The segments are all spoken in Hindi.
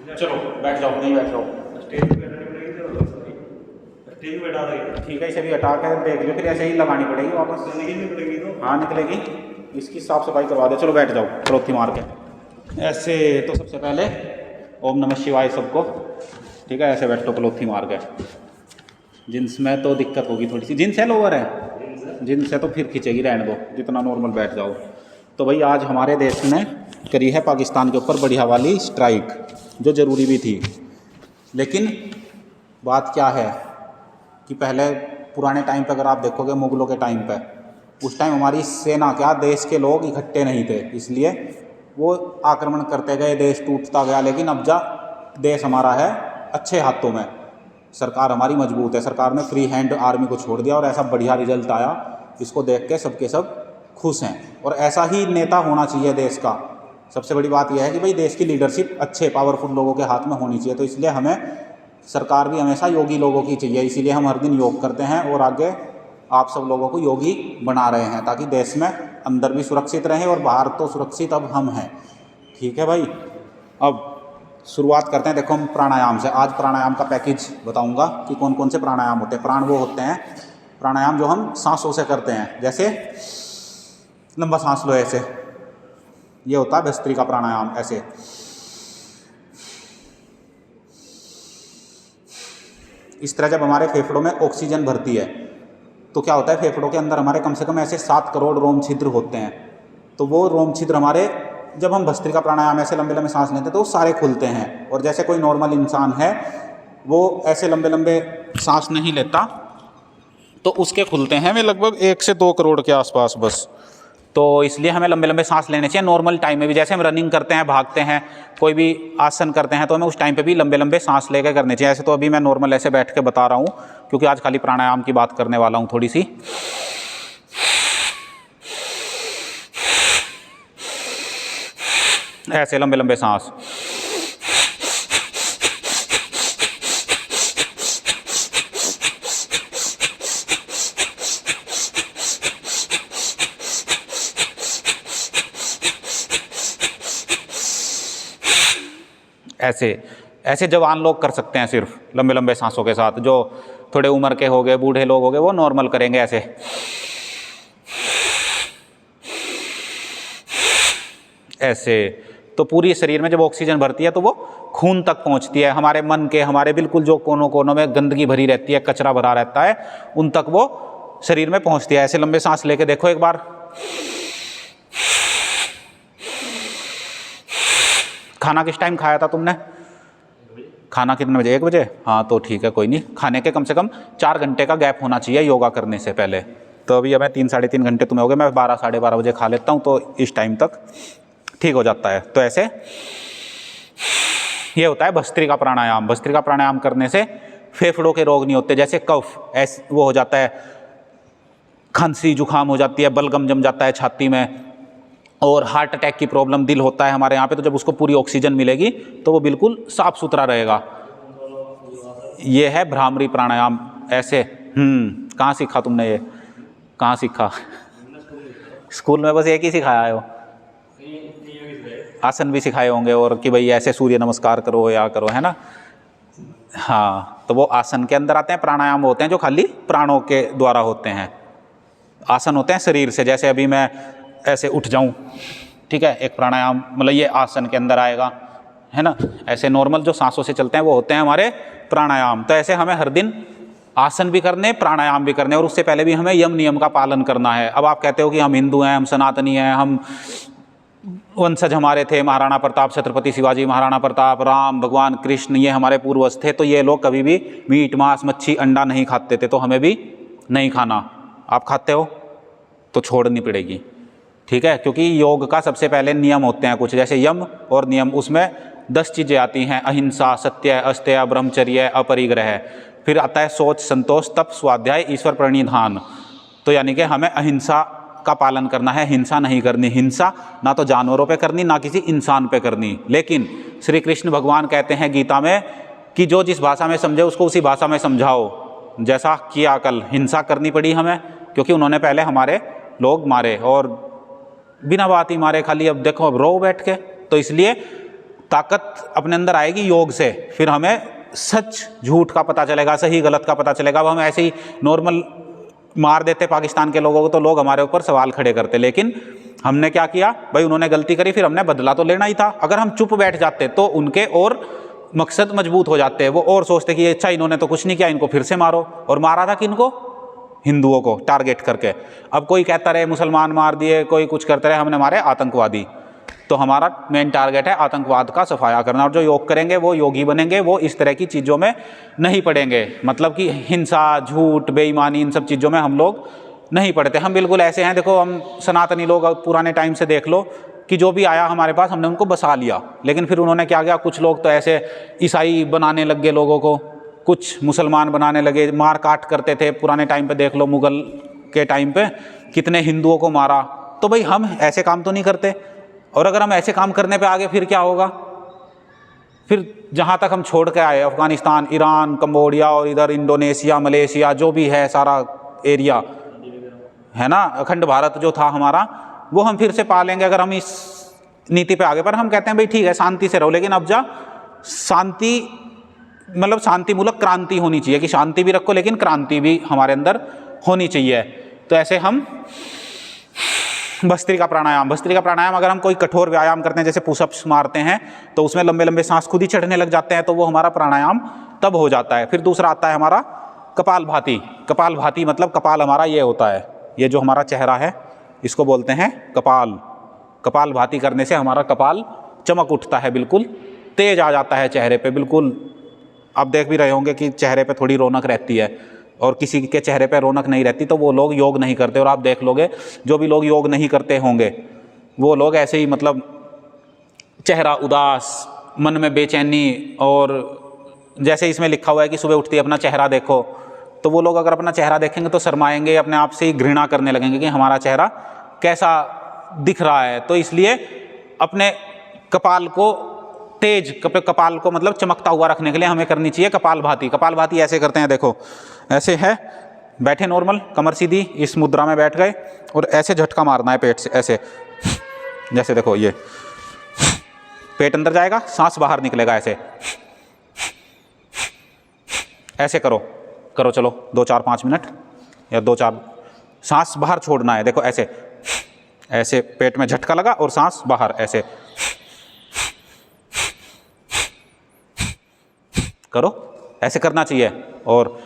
चलो बैठ जाओ, नहीं बैठ जाओ। स्टेज पे बैठानी पड़ेगी तो स्टेज पे बैठा देगी। ठीक है, इसे भी हटा कर देख लो, फिर ऐसे ही लगानी पड़ेगी वापस। निकलनी पड़ेगी तो हाँ निकलेगी, इसकी साफ सफाई करवा दे। चलो बैठ जाओ पड़ोथी मार के ऐसे। तो सबसे पहले ओम नमः शिवाय सबको, ठीक है, ऐसे बैठो पड़ोथी मार के। जींस में तो दिक्कत होगी थोड़ी सी, जींस है लोअर है, जींस है तो फिर खींचेगी, रहने दो, जितना नॉर्मल बैठ जाओ। तो भाई आज हमारे देश ने करी है पाकिस्तान के ऊपर बढ़िया वाली स्ट्राइक, जो ज़रूरी भी थी। लेकिन बात क्या है कि पहले पुराने टाइम पे अगर आप देखोगे, मुगलों के टाइम पे, उस टाइम हमारी सेना क्या, देश के लोग इकट्ठे नहीं थे, इसलिए वो आक्रमण करते गए, देश टूटता गया। लेकिन अब जा देश हमारा है अच्छे हाथों में, सरकार हमारी मजबूत है, सरकार ने फ्री हैंड आर्मी को छोड़ दिया और ऐसा बढ़िया रिजल्ट आया, इसको देख के सबके सब खुश हैं। और ऐसा ही नेता होना चाहिए देश का। सबसे बड़ी बात यह है कि भाई देश की लीडरशिप अच्छे पावरफुल लोगों के हाथ में होनी चाहिए। तो इसलिए हमें सरकार भी हमेशा योगी लोगों की चाहिए, इसीलिए हम हर दिन योग करते हैं और आगे आप सब लोगों को योगी बना रहे हैं, ताकि देश में अंदर भी सुरक्षित रहें और बाहर तो सुरक्षित अब हम हैं। ठीक है भाई, अब शुरुआत करते हैं। देखो हम प्राणायाम से, आज प्राणायाम का पैकेज बताऊंगा कि कौन कौन से प्राणायाम होते हैं। प्राण वो होते हैं प्राणायाम जो हम सांसों से करते हैं, जैसे लंबा सांस लो ऐसे, ये होता है भस्त्रिका प्राणायाम। ऐसे इस तरह जब हमारे फेफड़ों में ऑक्सीजन भरती है तो क्या होता है, फेफड़ों के अंदर हमारे कम से कम ऐसे 7 करोड़ रोम छिद्र होते हैं। तो वो रोम छिद्र हमारे, जब हम भस्त्रिका प्राणायाम ऐसे लंबे लंबे सांस लेते हैं तो वो सारे खुलते हैं। और जैसे कोई नॉर्मल इंसान है वो ऐसे लंबे लंबे सांस नहीं लेता, तो उसके खुलते हैं वे लगभग 1 से 2 करोड़ के आसपास बस। तो इसलिए हमें लंबे लंबे सांस लेने चाहिए नॉर्मल टाइम में भी। जैसे हम रनिंग करते हैं, भागते हैं, कोई भी आसन करते हैं, तो हमें उस टाइम पे भी लंबे लंबे सांस लेकर करने चाहिए। ऐसे तो अभी मैं नॉर्मल ऐसे बैठ के बता रहा हूँ, क्योंकि आज खाली प्राणायाम की बात करने वाला हूँ थोड़ी सी। ऐसे लंबे लंबे सांस, ऐसे ऐसे जवान लोग कर सकते हैं सिर्फ लंबे लंबे सांसों के साथ। जो थोड़े उम्र के हो गए, बूढ़े लोग हो गए, वो नॉर्मल करेंगे ऐसे। ऐसे तो पूरी शरीर में जब ऑक्सीजन भरती है तो वो खून तक पहुंचती है, हमारे मन के, हमारे बिल्कुल जो कोनों कोनों में गंदगी भरी रहती है, कचरा भरा रहता है, उन तक वो शरीर में पहुंचती है। ऐसे लंबे सांस लेके देखो एक बार। खाना किस टाइम खाया था तुमने? खाना कितने बजे? 1 बजे? हाँ तो ठीक है, कोई नहीं। खाने के कम से कम 4 घंटे का गैप होना चाहिए योगा करने से पहले। तो अभी हमें 3 साढ़े 3 घंटे तुम्हें हो गए, मैं 12 साढ़े 12 बजे खा लेता हूँ, तो इस टाइम तक ठीक हो जाता है। तो ऐसे ये होता है भस्त्रिका प्राणायाम। भस्त्रिका प्राणायाम करने से फेफड़ों के रोग नहीं होते, जैसे कफ ऐसे वो हो जाता है, खांसी जुकाम हो जाती है, बलगम जम जाता है छाती में, और हार्ट अटैक की प्रॉब्लम, दिल होता है हमारे यहाँ पे, तो जब उसको पूरी ऑक्सीजन मिलेगी तो वो बिल्कुल साफ सुथरा रहेगा। ये है भ्रामरी प्राणायाम। ऐसे कहाँ सीखा तुमने ये? कहाँ सीखा? स्कूल में बस एक ही सिखाया हो? आसन भी सिखाए होंगे, और कि भाई ऐसे सूर्य नमस्कार करो या करो, है ना। हाँ, तो वो आसन के अंदर आते हैं। प्राणायाम होते हैं जो खाली प्राणों के द्वारा होते हैं। आसन होते हैं शरीर से, जैसे अभी मैं ऐसे उठ जाऊं, ठीक है, एक प्राणायाम, मतलब ये आसन के अंदर आएगा, है ना। ऐसे नॉर्मल जो सांसों से चलते हैं वो होते हैं हमारे प्राणायाम। तो ऐसे हमें हर दिन आसन भी करने, प्राणायाम भी करने, और उससे पहले भी हमें यम नियम का पालन करना है। अब आप कहते हो कि हम हिंदू हैं, हम सनातनी हैं, हम वंशज हमारे थे, महाराणा प्रताप, छत्रपति शिवाजी महाराणा प्रताप, राम, भगवान कृष्ण, ये हमारे पूर्वज थे, तो ये लोग कभी भी मीट मांस मच्छी अंडा नहीं खाते थे, तो हमें भी नहीं खाना। आप खाते हो तो छोड़नी पड़ेगी, ठीक है, क्योंकि योग का सबसे पहले नियम होते हैं कुछ, जैसे यम और नियम, उसमें 10 चीज़ें आती हैं, अहिंसा, सत्य, अस्तेय, ब्रह्मचर्य, अपरिग्रह। फिर आता है सोच, संतोष, तप, स्वाध्याय, ईश्वर प्रणिधान। तो यानी कि हमें अहिंसा का पालन करना है, हिंसा नहीं करनी। हिंसा ना तो जानवरों पे करनी, ना किसी इंसान पे करनी। लेकिन श्री कृष्ण भगवान कहते हैं गीता में कि जो जिस भाषा में समझे उसको उसी भाषा में समझाओ। जैसा किया कल, हिंसा करनी पड़ी हमें, क्योंकि उन्होंने पहले हमारे लोग मारे और बिना बात ही मारे, खाली अब देखो अब रो बैठ के। तो इसलिए ताकत अपने अंदर आएगी योग से, फिर हमें सच झूठ का पता चलेगा, सही गलत का पता चलेगा। अब हम ऐसे ही नॉर्मल मार देते पाकिस्तान के लोगों को तो लोग हमारे ऊपर सवाल खड़े करते, लेकिन हमने क्या किया भाई, उन्होंने गलती करी, फिर हमने बदला तो लेना ही था। अगर हम चुप बैठ जाते तो उनके और मकसद मजबूत हो जाते हैं, वो और सोचते कि अच्छा इन्होंने तो कुछ नहीं किया, इनको फिर से मारो। और मारा था किनको? हिंदुओं को टारगेट करके। अब कोई कहता रहे मुसलमान मार दिए, कोई कुछ करते रहे, हमने मारे आतंकवादी। तो हमारा मेन टारगेट है आतंकवाद का सफाया करना, और जो योग करेंगे वो योगी बनेंगे, वो इस तरह की चीज़ों में नहीं पड़ेंगे। मतलब कि हिंसा, झूठ, बेईमानी, इन सब चीज़ों में हम लोग नहीं पड़ते। हम बिल्कुल ऐसे हैं, देखो हम सनातनी लोग पुराने टाइम से देख लो कि जो भी आया हमारे पास हमने उनको बसा लिया, लेकिन फिर उन्होंने क्या किया, कुछ लोग तो ऐसे ईसाई बनाने लग गए लोगों को, कुछ मुसलमान बनाने लगे, मार काट करते थे। पुराने टाइम पे देख लो, मुगल के टाइम पे कितने हिंदुओं को मारा। तो भाई हम ऐसे काम तो नहीं करते, और अगर हम ऐसे काम करने पे आगे फिर क्या होगा? फिर जहाँ तक हम छोड़ के आए, अफगानिस्तान, ईरान, कंबोडिया और इधर इंडोनेशिया, मलेशिया, जो भी है सारा एरिया है ना, अखंड भारत जो था हमारा, वो हम फिर से पालेंगे अगर हम इस नीति पे आगे। पर हम कहते हैं भाई ठीक है शांति से रहो, लेकिन अब जा शांति मतलब शांतिमूलक क्रांति होनी चाहिए, कि शांति भी रखो लेकिन क्रांति भी हमारे अंदर होनी चाहिए। तो ऐसे हम भस्त्रिका प्राणायाम अगर हम कोई कठोर व्यायाम करते हैं, जैसे पुशअप्स मारते हैं, तो उसमें लंबे लंबे सांस खुद ही चढ़ने लग जाते हैं, तो वो हमारा प्राणायाम तब हो जाता है। फिर दूसरा आता है हमारा कपालभाति मतलब कपाल हमारा ये होता है, ये जो हमारा चेहरा है इसको बोलते हैं कपालभाति करने से हमारा कपाल चमक उठता है, बिल्कुल तेज आ जाता है चेहरे पे। बिल्कुल आप देख भी रहे होंगे कि चेहरे पे थोड़ी रौनक रहती है, और किसी के चेहरे पे रौनक नहीं रहती तो वो लोग योग नहीं करते। और आप देख लोगे जो भी लोग योग नहीं करते होंगे वो लोग ऐसे ही मतलब चेहरा उदास, मन में बेचैनी, और जैसे इसमें लिखा हुआ है कि सुबह उठते ही अपना चेहरा देखो, तो वो लोग अगर अपना चेहरा देखेंगे तो शर्माएंगे, अपने आप से ही घृणा करने लगेंगे कि हमारा चेहरा कैसा दिख रहा है। तो इसलिए अपने कपाल को तेज, कपाल को मतलब चमकता हुआ रखने के लिए हमें करनी चाहिए कपालभाति ऐसे करते हैं, देखो ऐसे है, बैठे नॉर्मल, कमर सीधी, इस मुद्रा में बैठ गए और ऐसे झटका मारना है पेट से, ऐसे जैसे देखो ये पेट अंदर जाएगा, सांस बाहर निकलेगा, ऐसे करो चलो 2-4-5 मिनट या 2-4 सांस बाहर छोड़ना है। देखो ऐसे पेट में झटका लगा और सांस बाहर, ऐसे करो, ऐसे करना चाहिए। और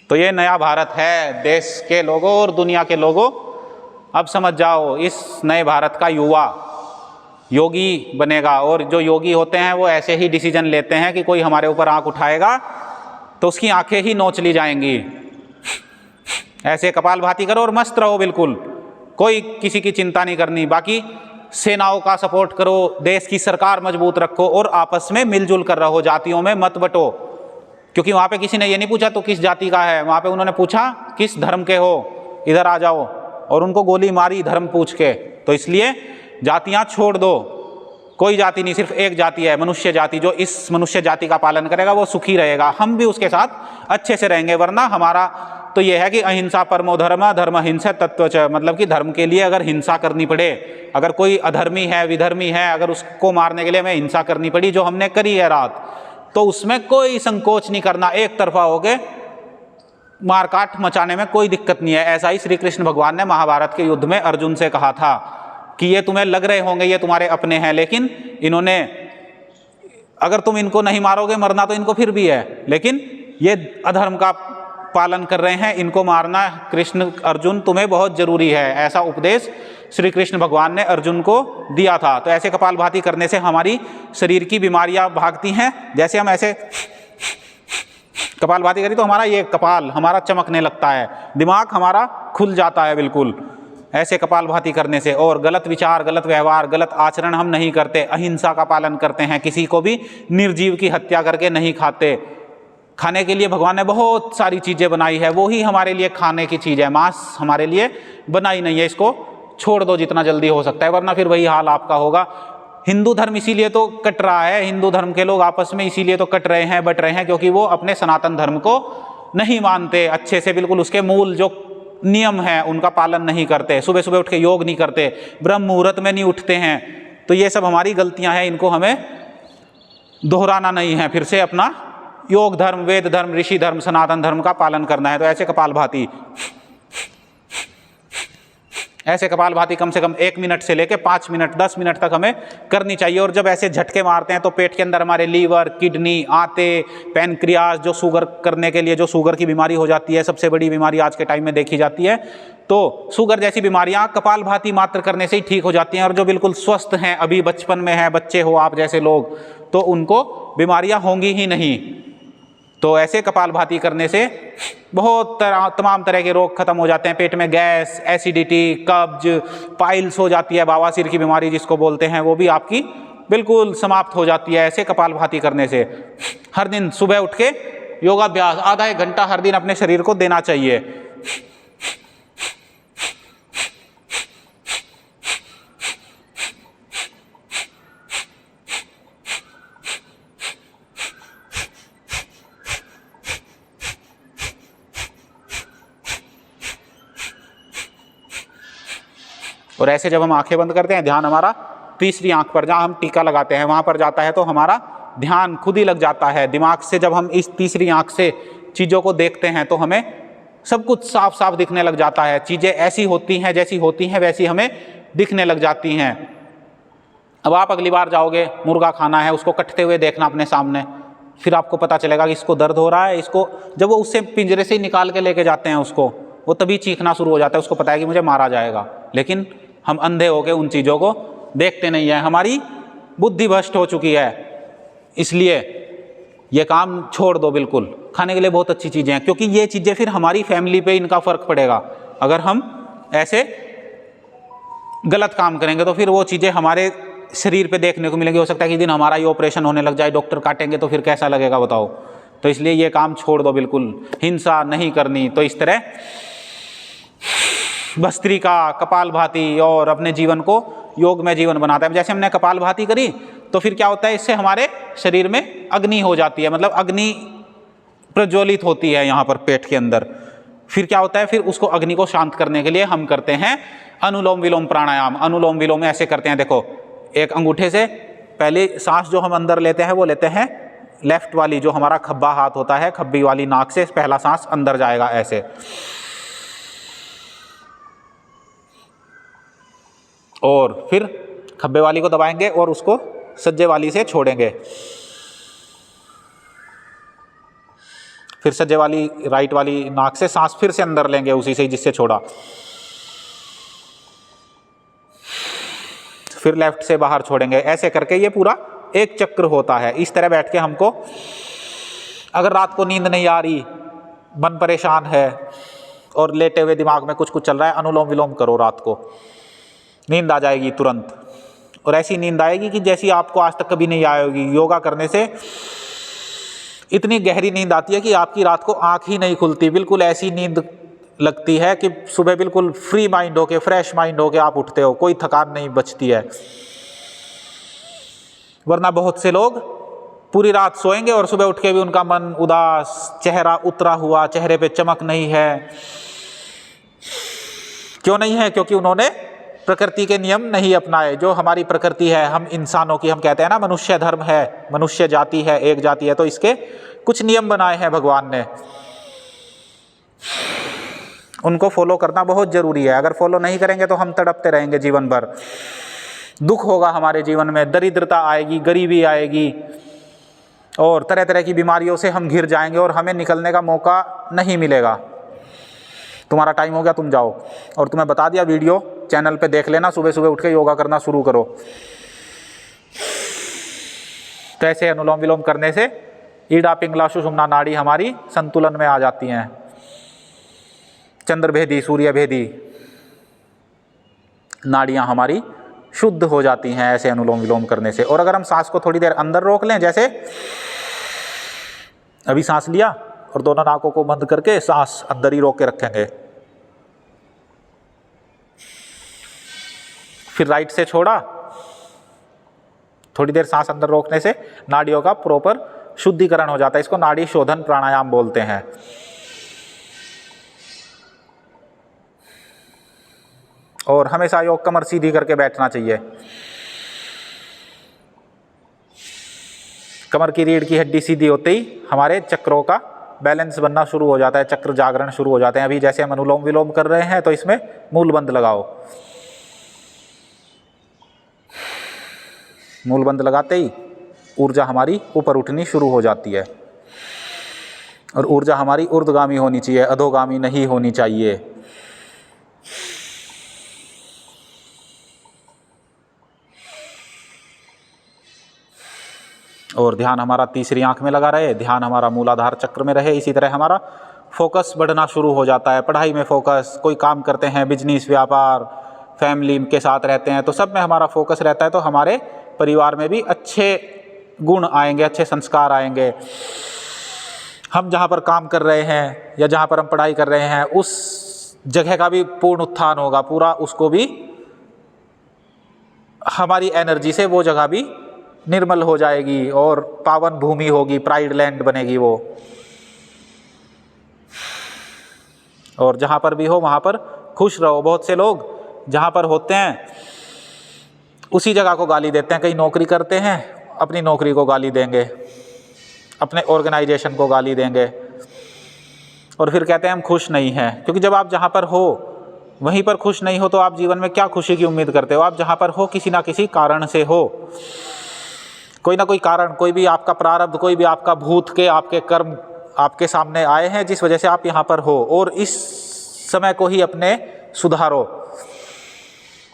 तो ये नया भारत है देश के लोगों और दुनिया के लोगों। अब समझ जाओ, इस नए भारत का युवा योगी बनेगा, और जो योगी होते हैं वो ऐसे ही डिसीजन लेते हैं कि कोई हमारे ऊपर आंख उठाएगा तो उसकी आंखें ही नोच ली जाएंगी। ऐसे कपालभाति करो और मस्त रहो, बिल्कुल कोई किसी की चिंता नहीं करनी। बाकी सेनाओं का सपोर्ट करो, देश की सरकार मजबूत रखो, और आपस में मिलजुल कर रहो, जातियों में मत बटो। क्योंकि वहाँ पे किसी ने ये नहीं पूछा तो किस जाति का है, वहाँ पे उन्होंने पूछा किस धर्म के हो, इधर आ जाओ, और उनको गोली मारी धर्म पूछ के। तो इसलिए जातियाँ छोड़ दो, कोई जाति नहीं, सिर्फ एक जाति है, मनुष्य जाति। जो इस मनुष्य जाति का पालन करेगा वो सुखी रहेगा, हम भी उसके साथ अच्छे से रहेंगे। वरना हमारा तो ये है कि अहिंसा परमो धर्म, धर्म हिंसा तत्वच, मतलब कि धर्म के लिए अगर हिंसा करनी पड़े, अगर कोई अधर्मी है, विधर्मी है, अगर उसको मारने के लिए हमें हिंसा करनी पड़ी, जो हमने करी है रात, तो उसमें कोई संकोच नहीं करना, एक तरफा हो गए मारकाट मचाने में कोई दिक्कत नहीं है। ऐसा ही श्री कृष्ण भगवान ने महाभारत के युद्ध में अर्जुन से कहा था कि ये तुम्हें लग रहे होंगे ये तुम्हारे अपने हैं, लेकिन इन्होंने, अगर तुम इनको नहीं मारोगे, मरना तो इनको फिर भी है, लेकिन ये अधर्म का पालन कर रहे हैं, इनको मारना कृष्ण अर्जुन तुम्हें बहुत जरूरी है। ऐसा उपदेश श्री कृष्ण भगवान ने अर्जुन को दिया था। तो ऐसे कपालभाति करने से हमारी शरीर की बीमारियां भागती हैं। जैसे हम ऐसे कपालभाति करी तो हमारा ये कपाल हमारा चमकने लगता है, दिमाग हमारा खुल जाता है बिल्कुल ऐसे कपालभाति करने से। और गलत विचार, गलत व्यवहार, गलत आचरण हम नहीं करते, अहिंसा का पालन करते हैं, किसी को भी निर्जीव की हत्या करके नहीं खाते। खाने के लिए भगवान ने बहुत सारी चीज़ें बनाई है, वो ही हमारे लिए खाने की चीज़ है, मांस हमारे लिए बनाई नहीं है। इसको छोड़ दो जितना जल्दी हो सकता है, वरना फिर वही हाल आपका होगा। हिंदू धर्म इसीलिए तो कट रहा है, हिंदू धर्म के लोग आपस में इसीलिए तो कट रहे हैं, बट रहे हैं, क्योंकि वो अपने सनातन धर्म को नहीं मानते अच्छे से, बिल्कुल उसके मूल जो नियम हैं उनका पालन नहीं करते, सुबह सुबह उठ के योग नहीं करते, ब्रह्म मुहूर्त में नहीं उठते हैं, तो ये सब हमारी गलतियां हैं, इनको हमें दोहराना नहीं है, फिर से अपना योग धर्म, वेद धर्म, ऋषि धर्म, सनातन धर्म का पालन करना है। तो ऐसे कपालभाति, ऐसे कपालभाति कम से कम 1 मिनट से लेके 5 मिनट 10 मिनट तक हमें करनी चाहिए। और जब ऐसे झटके मारते हैं तो पेट के अंदर हमारे लीवर, किडनी, आंते, पैनक्रियाज, जो शुगर करने के लिए जो शुगर की बीमारी हो जाती है, सबसे बड़ी बीमारी आज के टाइम में देखी जाती है, तो शुगर जैसी बीमारियां कपालभाति मात्र करने से ही ठीक हो जाती हैं। और जो बिल्कुल स्वस्थ हैं, अभी बचपन में हैं, बच्चे हो आप जैसे लोग, तो उनको बीमारियां होंगी ही नहीं। तो ऐसे कपालभाति करने से बहुत तमाम तरह के रोग खत्म हो जाते हैं। पेट में गैस, एसिडिटी, कब्ज, पाइल्स हो जाती है, बवासीर की बीमारी जिसको बोलते हैं, वो भी आपकी बिल्कुल समाप्त हो जाती है ऐसे कपालभाति करने से। हर दिन सुबह उठ के योगाभ्यास आधा 1 घंटा हर दिन अपने शरीर को देना चाहिए। और ऐसे जब हम आंखें बंद करते हैं, ध्यान हमारा तीसरी आंख पर, जहाँ हम टीका लगाते हैं वहाँ पर जाता है, तो हमारा ध्यान खुद ही लग जाता है दिमाग से। जब हम इस तीसरी आंख से चीज़ों को देखते हैं तो हमें सब कुछ साफ साफ दिखने लग जाता है। चीज़ें ऐसी होती हैं, जैसी होती हैं वैसी हमें दिखने लग जाती हैं। अब आप अगली बार जाओगे, मुर्गा खाना है, उसको कटते हुए देखना अपने सामने, फिर आपको पता चलेगा कि इसको दर्द हो रहा है। इसको जब वो उससे पिंजरे से निकाल के लेके जाते हैं उसको, वो तभी चीखना शुरू हो जाता है, उसको पता है कि मुझे मारा जाएगा। लेकिन हम अंधे होकर उन चीज़ों को देखते नहीं हैं, हमारी बुद्धि भ्रष्ट हो चुकी है। इसलिए ये काम छोड़ दो बिल्कुल। खाने के लिए बहुत अच्छी चीज़ें हैं, क्योंकि ये चीज़ें फिर हमारी फैमिली पे इनका फ़र्क पड़ेगा। अगर हम ऐसे गलत काम करेंगे तो फिर वो चीज़ें हमारे शरीर पे देखने को मिलेंगी। हो सकता है कि दिन हमारा ही ऑपरेशन होने लग जाए, डॉक्टर काटेंगे तो फिर कैसा लगेगा बताओ। तो इसलिए ये काम छोड़ दो बिल्कुल, हिंसा नहीं करनी। तो इस तरह भस्त्रिका, कपालभाति और अपने जीवन को योग में जीवन बनाता है। जैसे हमने कपालभाति करी तो फिर क्या होता है, इससे हमारे शरीर में अग्नि हो जाती है, मतलब अग्नि प्रज्वलित होती है यहाँ पर पेट के अंदर। फिर क्या होता है, फिर उसको अग्नि को शांत करने के लिए हम करते हैं अनुलोम विलोम प्राणायाम। अनुलोम विलोम ऐसे करते हैं, देखो एक अंगूठे से पहले सांस जो हम अंदर लेते हैं वो लेते हैं लेफ्ट वाली, जो हमारा खब्बा हाथ होता है, खब्बी वाली नाक से पहला सांस अंदर जाएगा ऐसे, और फिर खब्बे वाली को दबाएंगे और उसको सज्जे वाली से छोड़ेंगे। फिर सज्जे वाली राइट वाली नाक से सांस फिर से अंदर लेंगे उसी से जिससे छोड़ा, फिर लेफ्ट से बाहर छोड़ेंगे। ऐसे करके ये पूरा एक चक्र होता है। इस तरह बैठ के हमको, अगर रात को नींद नहीं आ रही, मन परेशान है और लेटे हुए दिमाग में कुछ कुछ चल रहा है, अनुलोम विलोम करो, रात को नींद आ जाएगी तुरंत। और ऐसी नींद आएगी कि जैसी आपको आज तक कभी नहीं आई होगी। योगा करने से इतनी गहरी नींद आती है कि आपकी रात को आंख ही नहीं खुलती, बिल्कुल ऐसी नींद लगती है कि सुबह बिल्कुल फ्री माइंड होके, फ्रेश माइंड होके आप उठते हो, कोई थकान नहीं बचती है। वरना बहुत से लोग पूरी रात सोएंगे और सुबह उठ के भी उनका मन उदास, चेहरा उतरा हुआ, चेहरे पे चमक नहीं है। क्यों नहीं है? क्योंकि उन्होंने प्रकृति के नियम नहीं अपनाए। जो हमारी प्रकृति है, हम इंसानों की, हम कहते हैं ना मनुष्य धर्म है, मनुष्य जाति है, एक जाति है, तो इसके कुछ नियम बनाए हैं भगवान ने, उनको फॉलो करना बहुत जरूरी है। अगर फॉलो नहीं करेंगे तो हम तड़पते रहेंगे जीवन भर, दुख होगा हमारे जीवन में, दरिद्रता आएगी, गरीबी आएगी और तरह तरह की बीमारियों से हम घिर जाएंगे और हमें निकलने का मौका नहीं मिलेगा। तुम्हारा टाइम हो गया, तुम जाओ। और तुम्हें बता दिया, वीडियो चैनल पे देख लेना, सुबह सुबह उठ के योगा करना शुरू करो। तो ऐसे अनुलोम विलोम करने से ईड़ा पिंगला सुषुम्ना नाड़ी हमारी संतुलन में आ जाती हैं। चंद्रभेदी, सूर्यभेदी नाड़ियां हमारी शुद्ध हो जाती हैं ऐसे अनुलोम विलोम करने से। और अगर हम सांस को थोड़ी देर अंदर रोक लें, जैसे अभी सांस लिया और दोनों नाकों को बंद करके सांस अंदर ही रोक के रखेंगे, फिर राइट से छोड़ा, थोड़ी देर सांस अंदर रोकने से नाड़ियों का प्रॉपर शुद्धिकरण हो जाता है। इसको नाड़ी शोधन प्राणायाम बोलते हैं। और हमेशा योग कमर सीधी करके बैठना चाहिए। कमर की रीढ़ की हड्डी सीधी होते ही हमारे चक्रों का बैलेंस बनना शुरू हो जाता है, चक्र जागरण शुरू हो जाते हैं। अभी जैसे हम अनुलोम विलोम कर रहे हैं तो इसमें मूल बंद लगाओ। मूल बंद लगाते ही ऊर्जा हमारी ऊपर उठनी शुरू हो जाती है, और ऊर्जा हमारी ऊर्ध्वगामी होनी चाहिए, अधोगामी नहीं होनी चाहिए। और ध्यान हमारा तीसरी आंख में लगा रहे, ध्यान हमारा मूलाधार चक्र में रहे। इसी तरह हमारा फोकस बढ़ना शुरू हो जाता है। पढ़ाई में फोकस, कोई काम करते हैं, बिजनेस, व्यापार, फैमिली के साथ रहते हैं, तो सब में हमारा फोकस रहता है, तो हमारे परिवार में भी अच्छे गुण आएंगे, अच्छे संस्कार आएंगे। हम जहाँ पर काम कर रहे हैं या जहाँ पर हम पढ़ाई कर रहे हैं उस जगह का भी पूर्ण उत्थान होगा, पूरा उसको भी हमारी एनर्जी से वो जगह भी निर्मल हो जाएगी और पावन भूमि होगी, प्राइड लैंड बनेगी वो। और जहाँ पर भी हो वहाँ पर खुश रहो। बहुत से लोग जहाँ पर होते हैं उसी जगह को गाली देते हैं। कहीं नौकरी करते हैं, अपनी नौकरी को गाली देंगे, अपने ऑर्गेनाइजेशन को गाली देंगे, और फिर कहते हैं हम खुश नहीं हैं। क्योंकि जब आप जहाँ पर हो वहीं पर खुश नहीं हो तो आप जीवन में क्या खुशी की उम्मीद करते हो? आप जहाँ पर हो किसी ना किसी कारण से हो, कोई ना कोई कारण, कोई भी आपका प्रारब्ध, कोई भी आपका भूत के आपके कर्म आपके सामने आए हैं जिस वजह से आप यहाँ पर हो, और इस समय को ही अपने सुधारो।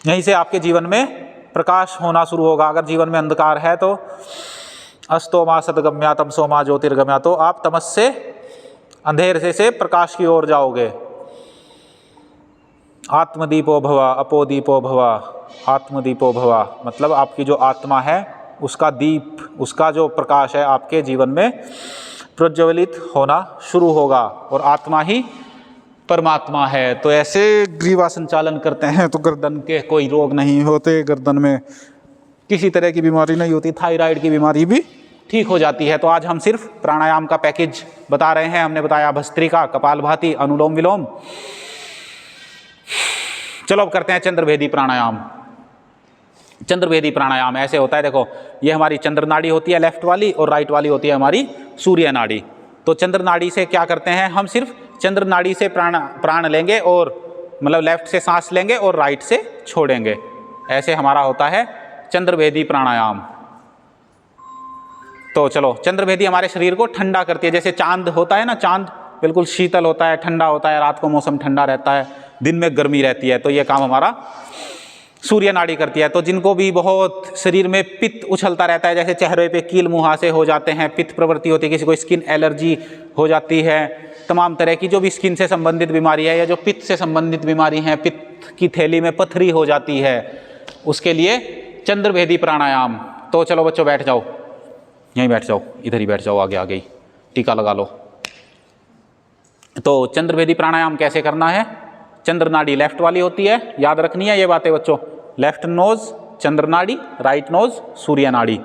यहीं से आपके जीवन में प्रकाश होना शुरू होगा। अगर जीवन में अंधकार है तो अस्तो मा सदगम्या तमसो मा ज्योतिर्गम्या, तो आप तमस से, अंधेरे से प्रकाश की ओर जाओगे। आत्मदीपो भवा अपोदीपो भवा, आत्मदीपो भवा मतलब आपकी जो आत्मा है उसका दीप, उसका जो प्रकाश है आपके जीवन में प्रज्वलित होना शुरू होगा, और आत्मा ही परमात्मा है। तो ऐसे ग्रीवा संचालन करते हैं तो गर्दन के कोई रोग नहीं होते, गर्दन में किसी तरह की बीमारी नहीं होती, थायराइड की बीमारी भी ठीक हो जाती है। तो आज हम सिर्फ प्राणायाम का पैकेज बता रहे हैं। हमने बताया भस्त्रिका, कपालभाति, अनुलोम विलोम। चलो अब करते हैं चंद्रभेदी प्राणायाम। चंद्रभेदी प्राणायाम ऐसे होता है, देखो ये हमारी चंद्र नाड़ी होती है लेफ्ट वाली, और राइट वाली होती है हमारी सूर्य नाड़ी। तो चंद्र नाड़ी से क्या करते हैं, हम सिर्फ चंद्र नाड़ी से प्राण लेंगे, और मतलब लेफ्ट से सांस लेंगे और राइट से छोड़ेंगे। ऐसे हमारा होता है चंद्रभेदी प्राणायाम। तो चलो, चंद्रभेदी हमारे शरीर को ठंडा करती है। जैसे चांद होता है ना, चांद बिल्कुल शीतल होता है, ठंडा होता है, रात को मौसम ठंडा रहता है, दिन में गर्मी रहती है। तो ये काम हमारा सूर्य नाड़ी करती है। तो जिनको भी बहुत शरीर में पित्त उछलता रहता है, जैसे चेहरे पे कील मुहासे हो जाते हैं, पित्त प्रवृत्ति होती है, किसी को स्किन एलर्जी हो जाती है, तमाम तरह की जो भी स्किन से संबंधित बीमारी है या जो पित्त से संबंधित बीमारी है, पित्त की थैली में पथरी हो जाती है, उसके लिए चंद्रभेदी प्राणायाम। तो चलो बच्चों बैठ जाओ, यहीं बैठ जाओ, इधर ही बैठ जाओ, आगे आगे ही टीका लगा लो। तो चंद्रभेदी प्राणायाम कैसे करना है, चंद्र नाड़ी लेफ्ट वाली होती है, याद रखनी है ये बातें बच्चों। लेफ्ट नोज चंद्र नाड़ी, राइट नोज सूर्य नाड़ी।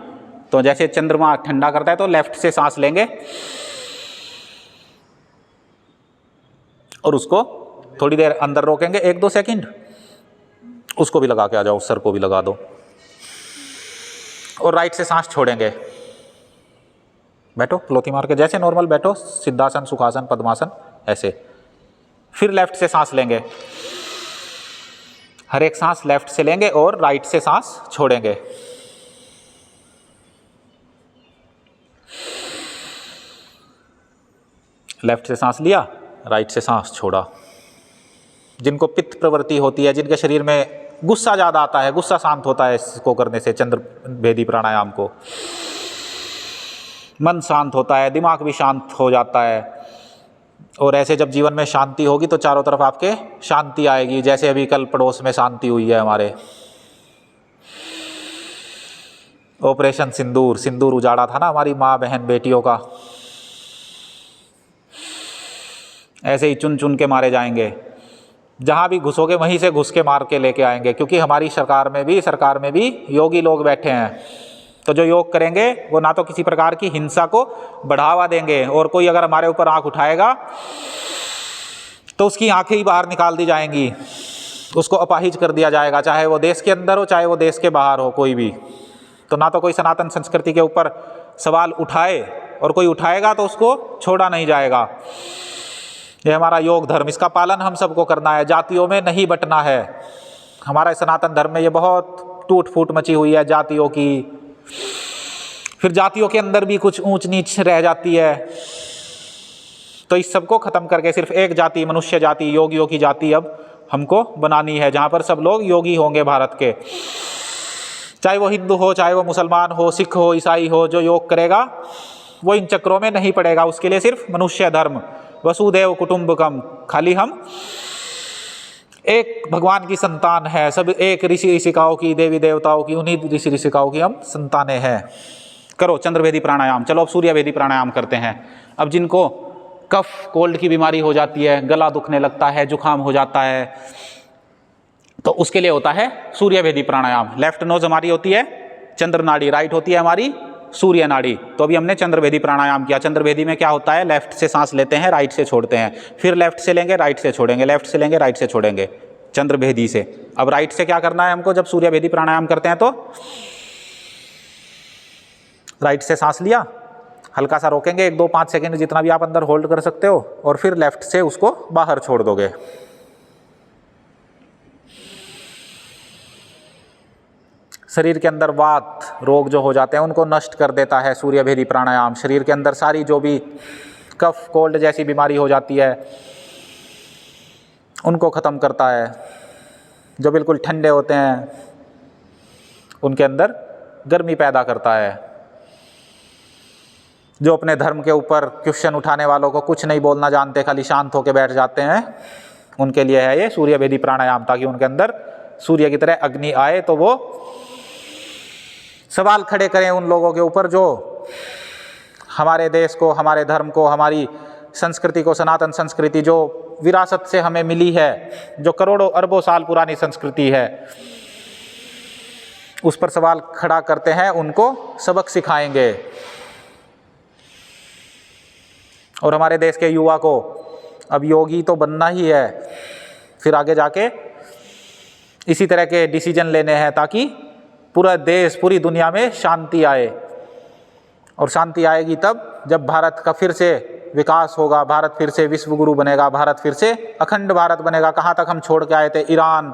तो जैसे चंद्रमा ठंडा करता है तो लेफ्ट से सांस लेंगे और उसको थोड़ी देर अंदर रोकेंगे, 1-2 सेकंड, उसको भी लगा के आ जाओ, सर को भी लगा दो, और राइट से सांस छोड़ेंगे। बैठो प्लोथी मार के, जैसे नॉर्मल बैठो, सिद्धासन, सुखासन, पद्मासन, ऐसे। फिर लेफ्ट से सांस लेंगे, हर एक सांस लेफ्ट से लेंगे और राइट से सांस छोड़ेंगे। लेफ्ट से सांस लिया, राइट से सांस छोड़ा। जिनको पित्त प्रवृत्ति होती है, जिनके शरीर में गुस्सा ज़्यादा आता है, गुस्सा शांत होता है इसको करने से, चंद्रभेदी प्राणायाम को। मन शांत होता है, दिमाग भी शांत हो जाता है। और ऐसे जब जीवन में शांति होगी तो चारों तरफ आपके शांति आएगी। जैसे अभी कल पड़ोस में शांति हुई है हमारे, ऑपरेशन सिंदूर, सिंदूर उजाड़ा था ना हमारी माँ बहन बेटियों का। ऐसे ही चुन चुन के मारे जाएंगे, जहाँ भी घुसोगे वहीं से घुस के मार के लेके आएंगे। क्योंकि हमारी सरकार में भी योगी लोग बैठे हैं। तो जो योग करेंगे वो ना तो किसी प्रकार की हिंसा को बढ़ावा देंगे, और कोई अगर हमारे ऊपर आंख उठाएगा तो उसकी आंखें ही बाहर निकाल दी जाएंगी। उसको अपाहिज कर दिया जाएगा, चाहे वो देश के अंदर हो चाहे वो देश के बाहर हो, कोई भी। तो ना तो कोई सनातन संस्कृति के ऊपर सवाल उठाए, और कोई उठाएगा तो उसको छोड़ा नहीं जाएगा। ये हमारा योग धर्म, इसका पालन हम सबको करना है, जातियों में नहीं बंटना है। हमारा सनातन धर्म में ये बहुत टूट फूट मची हुई है जातियों की, फिर जातियों के अंदर भी कुछ ऊंच नीच रह जाती है। तो इस सबको खत्म करके सिर्फ एक जाति, मनुष्य जाति, योगियों की जाति अब हमको बनानी है, जहाँ पर सब लोग योगी होंगे भारत के। चाहे वो हिंदू हो, चाहे वो मुसलमान हो, सिख हो, ईसाई हो, जो योग करेगा वो इन चक्रों में नहीं पड़ेगा। उसके लिए सिर्फ मनुष्य धर्म, वसुदेव कुटुंबकम, खाली हम एक भगवान की संतान है, सब एक ऋषि ऋषिकाओं की, देवी देवताओं की, उन्हीं ऋषि ऋषिकाओं की हम संतानें हैं। करो चंद्रभेदी प्राणायाम। चलो अब सूर्यभेदी प्राणायाम करते हैं। अब जिनको कफ कोल्ड की बीमारी हो जाती है, गला दुखने लगता है, जुकाम हो जाता है, तो उसके लिए होता है सूर्यभेदी प्राणायाम। लेफ्ट नोज हमारी होती है चंद्र नाड़ी, राइट होती है हमारी सूर्य नाड़ी। तो अभी हमने चंद्रभेदी प्राणायाम किया। चंद्रभेदी में क्या होता है, लेफ्ट से सांस लेते हैं, राइट से छोड़ते हैं, फिर लेफ्ट से लेंगे, राइट से छोड़ेंगे, लेफ्ट से लेंगे, राइट से छोड़ेंगे, चंद्रभेदी से। अब राइट से क्या करना है हमको, जब सूर्यभेदी प्राणायाम करते हैं तो राइट से सांस लिया, हल्का सा रोकेंगे 1, 2, 5 सेकेंड, जितना भी आप अंदर होल्ड कर सकते हो, और फिर लेफ्ट से उसको बाहर छोड़ दोगे। शरीर के अंदर वात रोग जो हो जाते हैं उनको नष्ट कर देता है सूर्यभेदी प्राणायाम। शरीर के अंदर सारी जो भी कफ कोल्ड जैसी बीमारी हो जाती है उनको ख़त्म करता है। जो बिल्कुल ठंडे होते हैं उनके अंदर गर्मी पैदा करता है। जो अपने धर्म के ऊपर क्वेश्चन उठाने वालों को कुछ नहीं बोलना जानते, खाली शांत होकर बैठ जाते हैं, उनके लिए है ये सूर्यभेदी प्राणायाम, ताकि उनके अंदर सूर्य की तरह अग्नि आए, तो वो सवाल खड़े करें उन लोगों के ऊपर जो हमारे देश को, हमारे धर्म को, हमारी संस्कृति को, सनातन संस्कृति जो विरासत से हमें मिली है, जो करोड़ों अरबों साल पुरानी संस्कृति है, उस पर सवाल खड़ा करते हैं, उनको सबक सिखाएंगे। और हमारे देश के युवा को अब योगी तो बनना ही है, फिर आगे जाके इसी तरह के डिसीजन लेने हैं, ताकि पूरा देश, पूरी दुनिया में शांति आए। और शांति आएगी तब जब भारत का फिर से विकास होगा, भारत फिर से विश्व गुरु बनेगा, भारत फिर से अखंड भारत बनेगा। कहाँ तक हम छोड़ के आए थे, ईरान,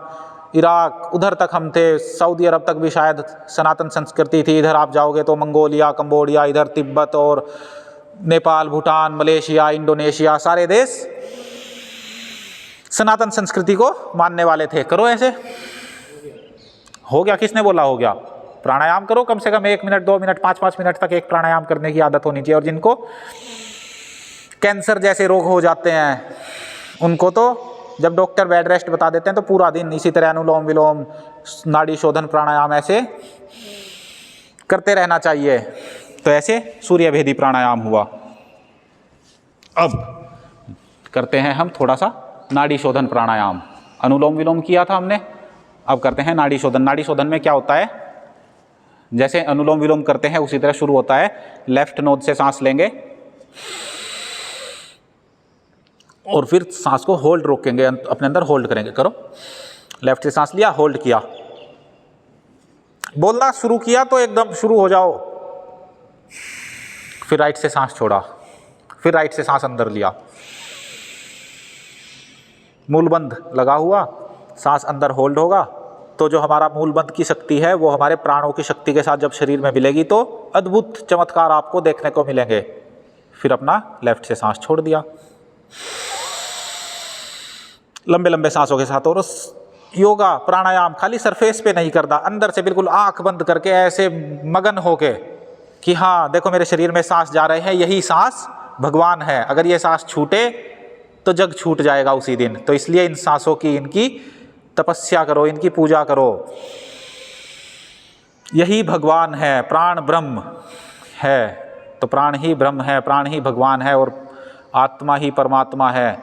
इराक, उधर तक हम थे, सऊदी अरब तक भी शायद सनातन संस्कृति थी। इधर आप जाओगे तो मंगोलिया, कंबोडिया, इधर तिब्बत और नेपाल, भूटान, मलेशिया, इंडोनेशिया, सारे देश सनातन संस्कृति को मानने वाले थे। करो ऐसे। हो गया? किसने बोला हो गया? प्राणायाम करो, कम से कम 1 मिनट, 2 मिनट, 5-5 मिनट तक एक प्राणायाम करने की आदत होनी चाहिए। और जिनको कैंसर जैसे रोग हो जाते हैं उनको तो जब डॉक्टर बेड रेस्ट बता देते हैं तो पूरा दिन इसी तरह अनुलोम विलोम, नाड़ी शोधन प्राणायाम ऐसे करते रहना चाहिए। तो ऐसे सूर्यभेदी प्राणायाम हुआ। अब करते हैं हम थोड़ा सा नाड़ी शोधन प्राणायाम। अनुलोम विलोम किया था हमने, अब करते हैं नाड़ी शोधन। नाड़ी शोधन में क्या होता है, जैसे अनुलोम विलोम करते हैं उसी तरह शुरू होता है। लेफ्ट नोज से सांस लेंगे और फिर सांस को होल्ड रोकेंगे, अपने अंदर होल्ड करेंगे। करो। लेफ्ट से सांस लिया, होल्ड किया, बोलना शुरू किया तो एकदम शुरू हो जाओ। फिर राइट से सांस छोड़ा, फिर राइट से सांस अंदर लिया, मूलबंध लगा हुआ, सांस अंदर होल्ड होगा। तो जो हमारा मूलबंध की शक्ति है वो हमारे प्राणों की शक्ति के साथ जब शरीर में मिलेगी तो अद्भुत चमत्कार आपको देखने को मिलेंगे। फिर अपना लेफ्ट से सांस छोड़ दिया लंबे लंबे सांसों के साथ। और योगा प्राणायाम खाली सरफेस पे नहीं करना, अंदर से बिल्कुल आंख बंद करके ऐसे मगन होके कि हाँ देखो मेरे शरीर में सांस जा रहे हैं, यही सांस भगवान है, अगर ये सांस छूटे तो जग छूट जाएगा उसी दिन। तो इसलिए इन सांसों की, इनकी तपस्या करो, इनकी पूजा करो। यही भगवान है, प्राण ब्रह्म है। तो प्राण ही ब्रह्म है, प्राण ही भगवान है और आत्मा ही परमात्मा है।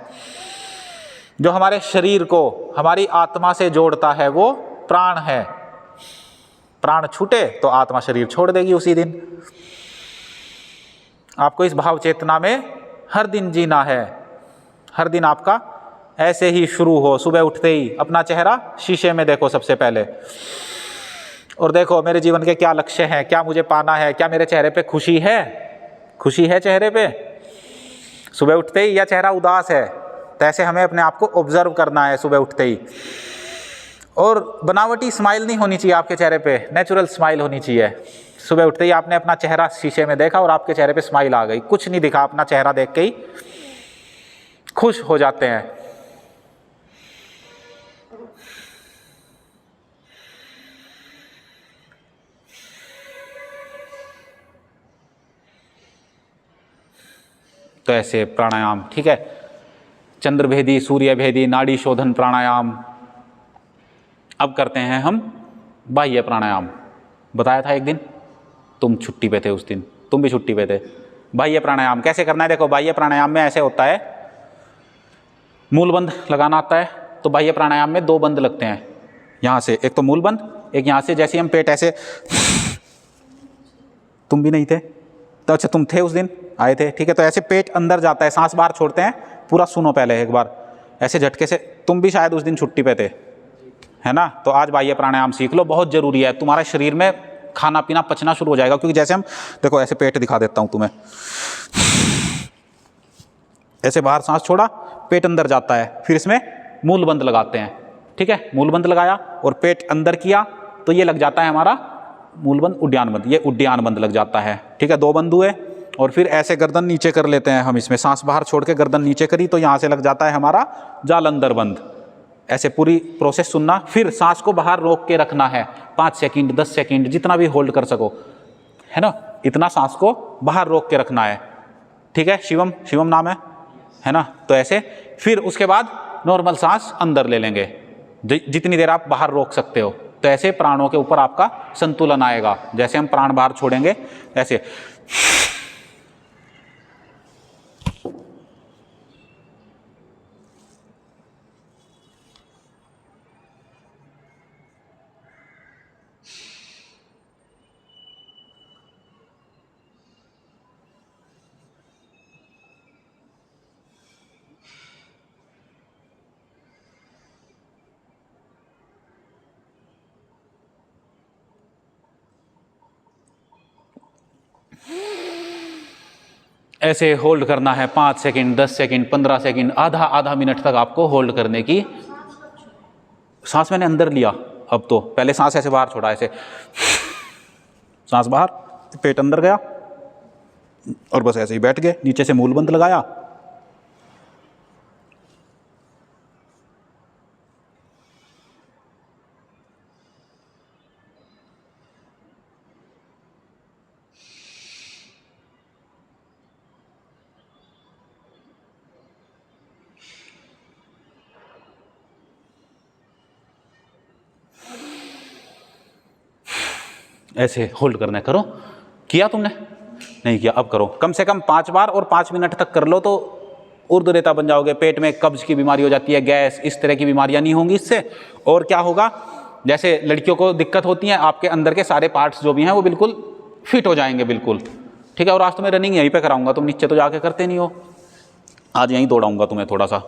जो हमारे शरीर को हमारी आत्मा से जोड़ता है वो प्राण है। प्राण छूटे तो आत्मा शरीर छोड़ देगी उसी दिन। आपको इस भाव चेतना में हर दिन जीना है। हर दिन आपका ऐसे ही शुरू हो। सुबह उठते ही अपना चेहरा शीशे में देखो सबसे पहले, और देखो मेरे जीवन के क्या लक्ष्य हैं, क्या मुझे पाना है, क्या मेरे चेहरे पे खुशी है, खुशी है चेहरे पे सुबह उठते ही, या चेहरा उदास है। तो ऐसे हमें अपने आप को ऑब्जर्व करना है सुबह उठते ही। और बनावटी स्माइल नहीं होनी चाहिए आपके चेहरे पे, नेचुरल स्माइल होनी चाहिए। सुबह उठते ही आपने अपना चेहरा शीशे में देखा और आपके चेहरे पे स्माइल आ गई, कुछ नहीं दिखा, अपना चेहरा देख के ही खुश हो जाते हैं। तो ऐसे प्राणायाम, ठीक है, चंद्रभेदी, सूर्यभेदी, नाड़ी शोधन प्राणायाम। अब करते हैं हम बाह्य प्राणायाम। बताया था एक दिन, तुम छुट्टी पे थे उस दिन, तुम भी छुट्टी पे थे। बाह्य प्राणायाम कैसे करना है, देखो बाह्य प्राणायाम में ऐसे होता है, मूल बंद लगाना आता है। तो बाह्य प्राणायाम में 2 बंद लगते हैं यहाँ से, एक तो मूल बंद, एक यहाँ से। जैसे हम पेट ऐसे, तुम भी नहीं थे तो, अच्छा तुम थे उस दिन, आए थे, ठीक है। तो ऐसे पेट अंदर जाता है, सांस बाहर छोड़ते हैं, पूरा सुनो पहले एक बार ऐसे झटके से। तुम भी शायद उस दिन छुट्टी पे थे, है ना। तो आज बाह्य प्राणायाम सीख लो, बहुत जरूरी है। तुम्हारा शरीर में खाना पीना पचना शुरू हो जाएगा, क्योंकि जैसे हम, देखो ऐसे पेट दिखा देता हूं तुम्हें, ऐसे बाहर सांस छोड़ा, पेट अंदर जाता है, फिर इसमें मूल बंद लगाते हैं, ठीक है। मूल बंद लगाया और पेट अंदर किया, तो ये लग जाता है हमारा मूल बंद, उड्डयन बंद, ये उड्डयन बंद लग जाता है, ठीक है। 2 बंद हुए, और फिर ऐसे गर्दन नीचे कर लेते हैं हम, इसमें सांस बाहर छोड़ के गर्दन नीचे करी, तो यहाँ से लग जाता है हमारा जालंधर बंद। ऐसे पूरी प्रोसेस सुनना। फिर सांस को बाहर रोक के रखना है 5 सेकंड, 10 सेकंड, जितना भी होल्ड कर सको, है ना, इतना सांस को बाहर रोक के रखना है, ठीक है। शिवम, शिवम नाम है ना। तो ऐसे फिर उसके बाद नॉर्मल सांस अंदर ले लेंगे, जितनी देर आप बाहर रोक सकते हो। तो ऐसे प्राणों के ऊपर आपका संतुलन आएगा। जैसे हम प्राण बाहर छोड़ेंगे ऐसे, ऐसे होल्ड करना है 5 सेकंड, 10 सेकंड, 15 सेकंड, आधा मिनट तक आपको होल्ड करने की। सांस मैंने अंदर लिया, अब तो पहले सांस ऐसे बाहर छोड़ा, ऐसे सांस बाहर, पेट अंदर गया, और बस ऐसे ही बैठ गए, नीचे से मूल बंद लगाया। ऐसे होल्ड करना है, करो। किया तुमने? नहीं किया, अब करो, कम से कम 5 बार, और 5 मिनट तक कर लो तो ऊर्ध्वरेता बन जाओगे। पेट में कब्ज की बीमारी हो जाती है, गैस, इस तरह की बीमारियां नहीं होंगी इससे। और क्या होगा, जैसे लड़कियों को दिक्कत होती है, आपके अंदर के सारे पार्ट्स जो भी हैं वो बिल्कुल फिट हो जाएंगे, बिल्कुल, ठीक है। और आज तुम्हें रनिंग यहीं पे कराऊंगा, तुम नीचे तो जाके करते नहीं हो, आज यहीं दौड़ाऊंगा तुम्हें थोड़ा सा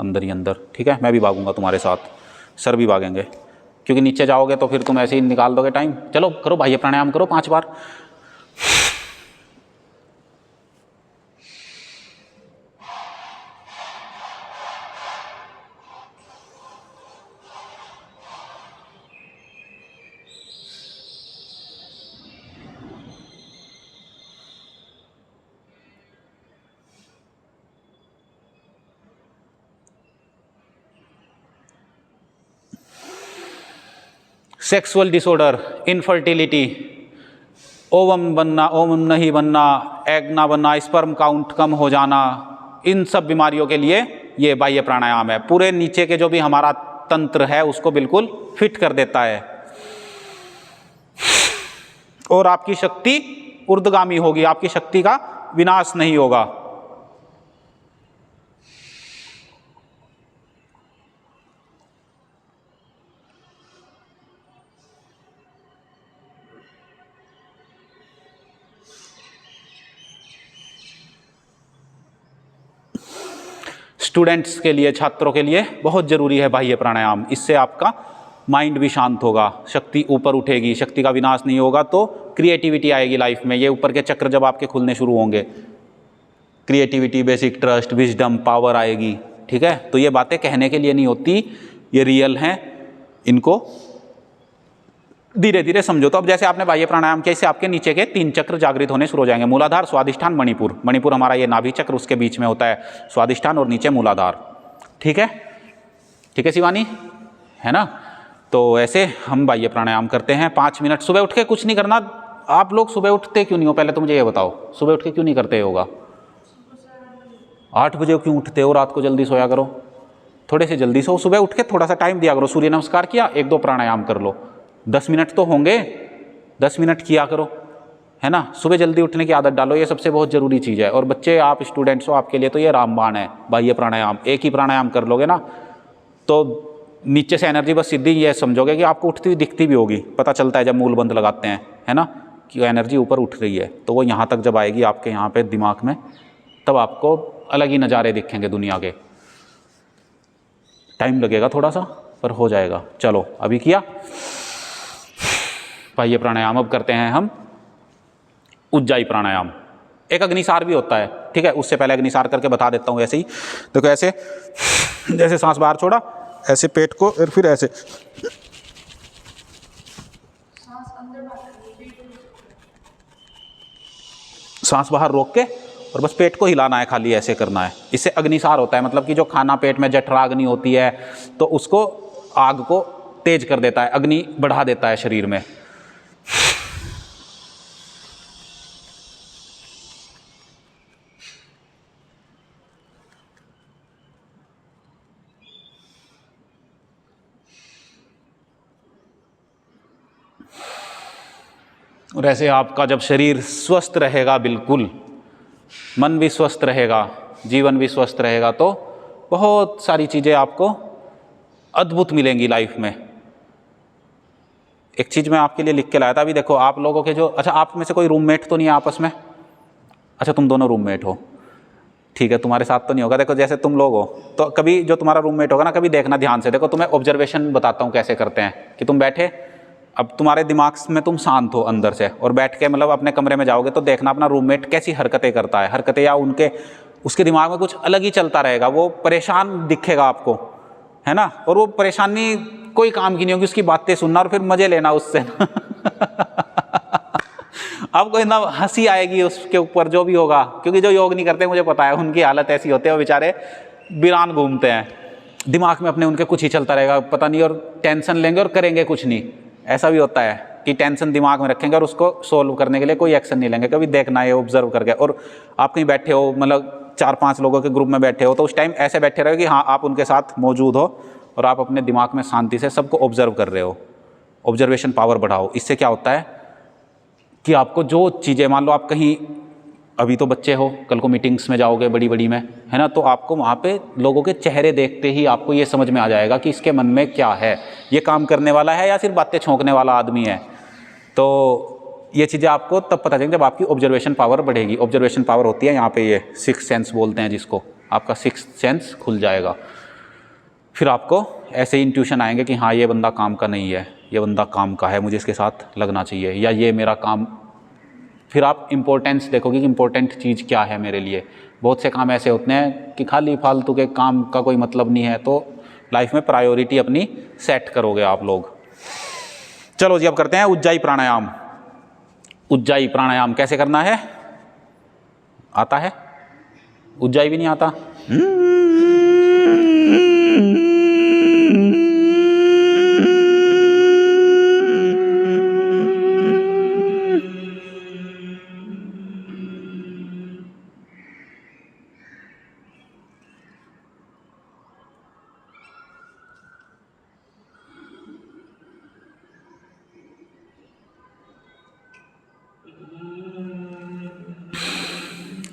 अंदर ही अंदर, ठीक है। मैं भी भागूंगा तुम्हारे साथ, सर भी भागेंगे, क्योंकि नीचे जाओगे तो फिर तुम ऐसे ही निकाल दोगे टाइम। चलो करो, बाह्य प्राणायाम करो 5 बार। सेक्सुअल डिसऑर्डर, इनफर्टिलिटी, ओवम बनना, ओवम नहीं बनना, एग ना बनना, स्पर्म काउंट कम हो जाना, इन सब बीमारियों के लिए ये बाह्य प्राणायाम है। पूरे नीचे के जो भी हमारा तंत्र है उसको बिल्कुल फिट कर देता है, और आपकी शक्ति ऊर्ध्वगामी होगी, आपकी शक्ति का विनाश नहीं होगा। स्टूडेंट्स के लिए, छात्रों के लिए बहुत ज़रूरी है बाह्य प्राणायाम। इससे आपका माइंड भी शांत होगा, शक्ति ऊपर उठेगी, शक्ति का विनाश नहीं होगा तो क्रिएटिविटी आएगी लाइफ में। ये ऊपर के चक्र जब आपके खुलने शुरू होंगे, creativity, basic trust, wisdom, power आएगी। ठीक है, तो ये बातें कहने के लिए नहीं होती, ये रियल हैं, इनको धीरे धीरे समझो। तो अब जैसे आपने बाह्य प्राणायाम किया, इससे आपके नीचे के 3 चक्र जागृत होने शुरू हो जाएंगे। मूलाधार, स्वादिष्ठान, मणिपुर। मणिपुर हमारा ये नाभि चक्र, उसके बीच में होता है स्वादिष्ठान और नीचे मूलाधार। ठीक है, ठीक है शिवानी, है ना। तो ऐसे हम बाह्य प्राणायाम करते हैं 5 मिनट। सुबह उठ के कुछ नहीं करना। आप लोग सुबह उठते क्यों नहीं हो, पहले तो मुझे ये बताओ, सुबह उठ के क्यों नहीं करते होगा? 8 बजे क्यों उठते हो? रात को जल्दी सोया करो, थोड़े से जल्दी सो। सुबह उठ के थोड़ा सा टाइम दिया करो, सूर्य नमस्कार किया, 1-2 प्राणायाम कर लो, 10 मिनट तो होंगे, 10 मिनट किया करो, है ना। सुबह जल्दी उठने की आदत डालो, ये सबसे बहुत ज़रूरी चीज़ है। और बच्चे, आप स्टूडेंट्स हो, आपके लिए तो ये रामबाण है बाह्य प्राणायाम। एक ही प्राणायाम कर लोगे ना तो नीचे से एनर्जी बस सीधी ये समझोगे कि आपको उठती हुई दिखती भी होगी, पता चलता है जब मूल बंद लगाते हैं, है ना, कि एनर्जी ऊपर उठ रही है। तो वो यहाँ तक जब आएगी आपके यहाँ पे दिमाग में, तब आपको अलग ही नज़ारे दिखेंगे दुनिया के। टाइम लगेगा थोड़ा सा, पर हो जाएगा। चलो, अभी किया बाह्य प्राणायाम। अब करते हैं हम उज्जाई प्राणायाम। एक अग्निसार भी होता है, ठीक है। उससे पहले अग्निसार करके बता देता हूँ। ऐसे ही देखो, ऐसे जैसे सांस बाहर छोड़ा, ऐसे पेट को, और फिर ऐसे सांस बाहर रोक के और बस पेट को हिलाना है, खाली ऐसे करना है। इससे अग्निसार होता है, मतलब कि जो खाना पेट में जठराग्नि होती है तो उसको, आग को तेज कर देता है, अग्नि बढ़ा देता है शरीर में। और ऐसे आपका जब शरीर स्वस्थ रहेगा, बिल्कुल मन भी स्वस्थ रहेगा, जीवन भी स्वस्थ रहेगा, तो बहुत सारी चीज़ें आपको अद्भुत मिलेंगी लाइफ में। एक चीज़ मैं आपके लिए लिख के लाया था। अभी देखो, आप लोगों के जो, अच्छा आप में से कोई रूममेट तो नहीं है आपस में? अच्छा, तुम दोनों रूममेट हो, ठीक है, तुम्हारे साथ तो नहीं होगा। देखो, जैसे तुम लोग हो तो कभी जो तुम्हारा रूममेट होगा ना, कभी देखना ध्यान से। देखो, तुम्हें ऑब्जर्वेशन बताता हूँ कैसे करते हैं। कि तुम बैठे, अब तुम्हारे दिमाग में तुम शांत हो अंदर से, और बैठ के मतलब अपने कमरे में जाओगे तो देखना अपना रूममेट कैसी हरकतें करता है। हरकतें या उसके दिमाग में कुछ अलग ही चलता रहेगा, वो परेशान दिखेगा आपको, है ना। और वो परेशानी कोई काम की नहीं होगी, उसकी बातें सुनना और फिर मजे लेना उससे आपको इतना हंसी आएगी उसके ऊपर, जो भी होगा। क्योंकि जो योग नहीं करते, मुझे पता है उनकी हालत ऐसी होती है, वो बेचारे वीरान घूमते हैं, दिमाग में अपने उनके कुछ ही चलता रहेगा, पता नहीं, और टेंशन लेंगे और करेंगे कुछ नहीं। ऐसा भी होता है कि टेंशन दिमाग में रखेंगे और उसको सोल्व करने के लिए कोई एक्शन नहीं लेंगे। कभी देखना है ऑब्जर्व करके। और आप कहीं बैठे हो, मतलब 4-5 लोगों के ग्रुप में बैठे हो, तो उस टाइम ऐसे बैठे रहो कि हाँ, आप उनके साथ मौजूद हो और आप अपने दिमाग में शांति से सबको ऑब्जर्व कर रहे हो। ऑब्जर्वेशन पावर बढ़ाओ। इससे क्या होता है कि आपको जो चीज़ें, मान लो आप कहीं, अभी तो बच्चे हो, कल को मीटिंग्स में जाओगे बड़ी बड़ी में, है ना, तो आपको वहाँ पे लोगों के चेहरे देखते ही आपको ये समझ में आ जाएगा कि इसके मन में क्या है, ये काम करने वाला है या सिर्फ बातें छोंकने वाला आदमी है। तो ये चीज़ें आपको तब पता चलेगी जब आपकी ऑब्जर्वेशन पावर बढ़ेगी। ऑब्जर्वेशन पावर होती है यहाँ पे, ये 6th सेंस बोलते हैं जिसको, आपका 6th सेंस खुल जाएगा। फिर आपको ऐसे ही इंट्यूशन आएंगे कि हाँ, ये बंदा काम का नहीं है, ये बंदा काम का है, मुझे इसके साथ लगना चाहिए, या ये मेरा काम। फिर आप इम्पोर्टेंस देखोगे कि इम्पोर्टेंट चीज़ क्या है मेरे लिए। बहुत से काम ऐसे होते हैं कि खाली फालतू के काम का कोई मतलब नहीं है, तो लाइफ में प्रायोरिटी अपनी सेट करोगे आप लोग। चलो जी, अब करते हैं उज्जाई प्राणायाम। उज्जाई प्राणायाम कैसे करना है? आता है? उज्जाई भी नहीं आता?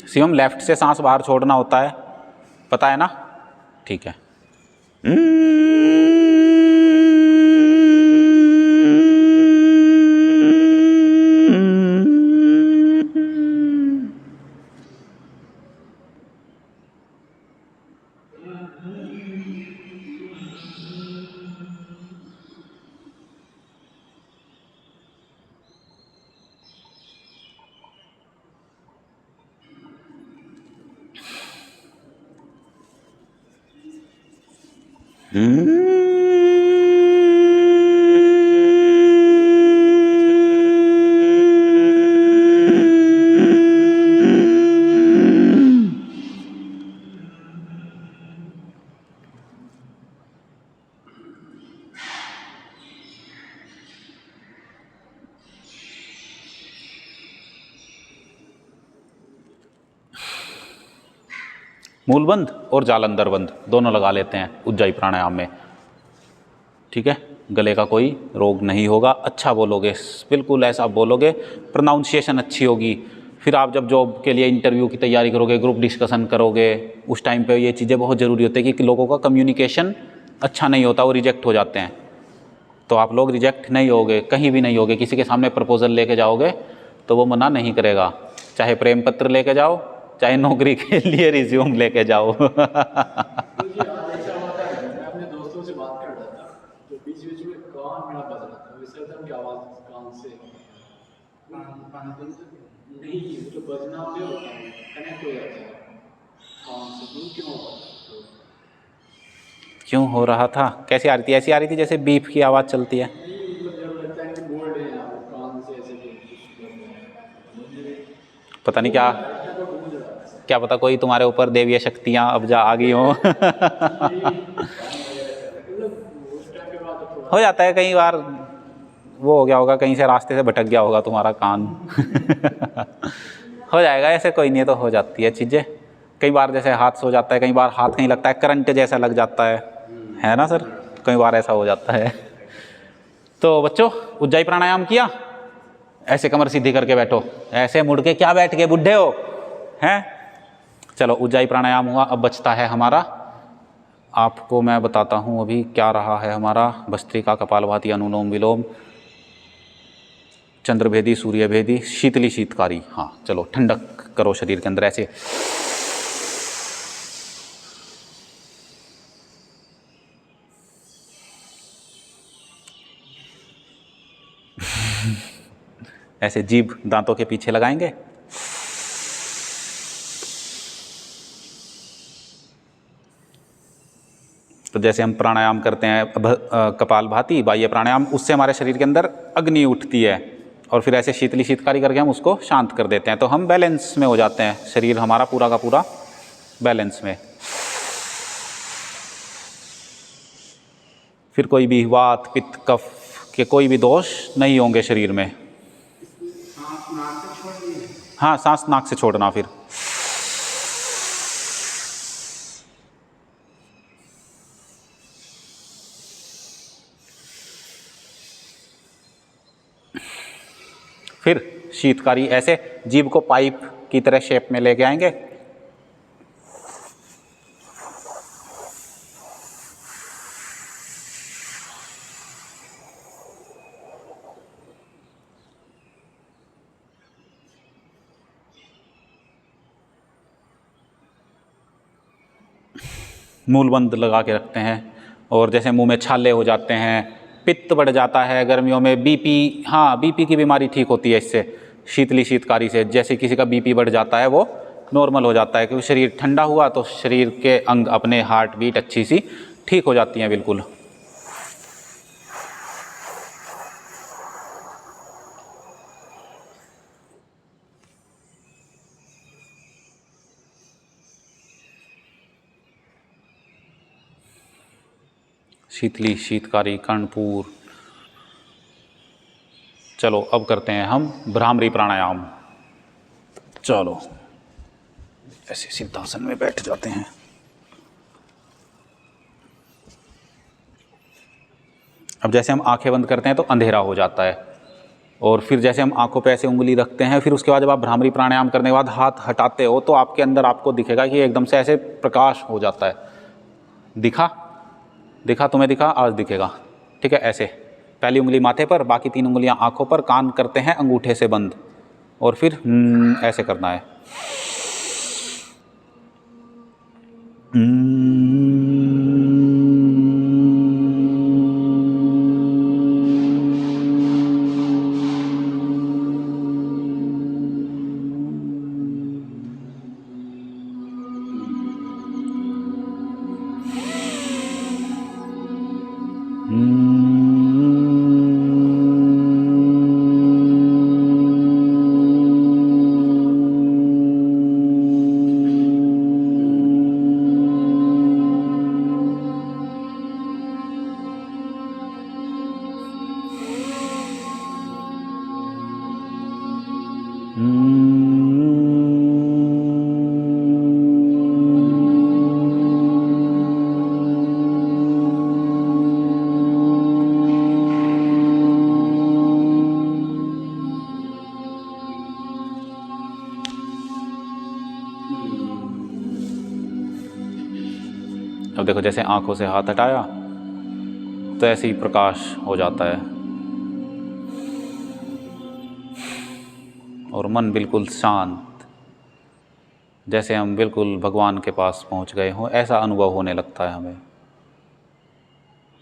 शिवम, लेफ्ट से सांस बाहर छोड़ना होता है, पता है ना? ठीक है। मूलबंध और जालंधर बंध दोनों लगा लेते हैं उज्जाई प्राणायाम में। ठीक है, गले का कोई रोग नहीं होगा। अच्छा बोलोगे, बिल्कुल ऐसा बोलोगे, प्रोनाउंसिएशन अच्छी होगी। फिर आप जब जॉब के लिए इंटरव्यू की तैयारी करोगे, ग्रुप डिस्कशन करोगे, उस टाइम पे ये चीज़ें बहुत ज़रूरी होती है कि लोगों का कम्युनिकेशन अच्छा नहीं होता, वो रिजेक्ट हो जाते हैं। तो आप लोग रिजेक्ट नहीं होगे, कहीं भी नहीं होगे। किसी के सामने प्रपोजल लेके जाओगे तो वो मना नहीं करेगा, चाहे प्रेम पत्र लेके जाओ, चाहे नौकरी के लिए रिज्यूम लेके जाओ। मुझे आज ऐसा होता है, मैं अपने दोस्तों से बात कर रहा था, तो बीच बीच में कान मेरा बज रहा था, वैसे एकदम की आवाज़ कान से नहीं, वो जो बजना पे होता है कनेक्ट हो जाता है कान से, वो क्यों होता है? क्यों हो रहा था? कैसी आ रही थी? ऐसी आ रही थी जैसे बीफ की आवाज़ चलती है। नहीं, मतलब जब लगता है कि बोल रहे हैं आप कान से ऐसे कुछ बज रहा है, पता नहीं क्या, तो गूंज रहा है। क्या पता कोई तुम्हारे ऊपर देवीय शक्तियाँ अब जा आ गई हों। उस टाइम के बाद तो हो जाता है कई बार, वो हो गया होगा, कहीं से रास्ते से भटक गया होगा तुम्हारा कान। हो जाएगा, ऐसे कोई नहीं है, तो हो जाती है चीज़ें। कई बार जैसे हाथ सो जाता है, कई बार हाथ कहीं लगता है, करंट जैसा लग जाता है ना सर? कई बार ऐसा हो जाता है। तो बच्चों, उज्जाई प्राणायाम किया? ऐसे कमर सीधी करके बैठो, ऐसे मुड़ के क्या बैठ गए, बुढ़े हो हैं? चलो, उज्जाई प्राणायाम हुआ। अब बचता है हमारा, आपको मैं बताता हूँ अभी क्या रहा है हमारा। भस्त्रिका, कपालभाति, अनुलोम विलोम, चंद्रभेदी, सूर्यभेदी, शीतली शीतकारी। हाँ चलो, ठंडक करो शरीर के अंदर ऐसे। ऐसे जीभ दांतों के पीछे लगाएंगे। तो जैसे हम प्राणायाम करते हैं कपालभाति, बाह्य प्राणायाम, उससे हमारे शरीर के अंदर अग्नि उठती है, और फिर ऐसे शीतली शीतकारी करके हम उसको शांत कर देते हैं, तो हम बैलेंस में हो जाते हैं, शरीर हमारा पूरा का पूरा बैलेंस में। फिर कोई भी वात, पित्त, कफ के कोई भी दोष नहीं होंगे शरीर में। हाँ, सांस नाक से छोड़ना। फिर शीतकारी, ऐसे जीभ को पाइप की तरह शेप में लेके आएंगे। मूलबंद लगा के रखते हैं। और जैसे मुंह में छाले हो जाते हैं, पित्त बढ़ जाता है गर्मियों में, बीपी, हाँ बीपी की बीमारी ठीक होती है इससे, शीतली शीतकारी से। जैसे किसी का बीपी बढ़ जाता है वो नॉर्मल हो जाता है, क्योंकि शरीर ठंडा हुआ तो शरीर के अंग अपने हार्ट बीट अच्छी सी ठीक हो जाती हैं बिल्कुल। शीतली शीतकारी, कर्णपूर। चलो अब करते हैं हम भ्रामरी प्राणायाम। चलो ऐसे सिद्धासन में बैठ जाते हैं। अब जैसे हम आंखें बंद करते हैं तो अंधेरा हो जाता है, और फिर जैसे हम आंखों पे ऐसे उंगली रखते हैं, फिर उसके बाद जब आप भ्रामरी प्राणायाम करने के बाद हाथ हटाते हो तो आपके अंदर आपको दिखेगा कि एकदम से ऐसे प्रकाश हो जाता है। दिखा दिखा तुम्हें दिखा, आज दिखेगा। ठीक है, ऐसे पहली उंगली माथे पर, बाकी 3 उंगलियां आंखों पर, कान करते हैं अंगूठे से बंद, और फिर ऐसे करना है। अब देखो जैसे आंखों से हाथ हटाया तो ऐसे ही प्रकाश हो जाता है और मन बिल्कुल शांत, जैसे हम बिल्कुल भगवान के पास पहुंच गए हों ऐसा अनुभव होने लगता है हमें।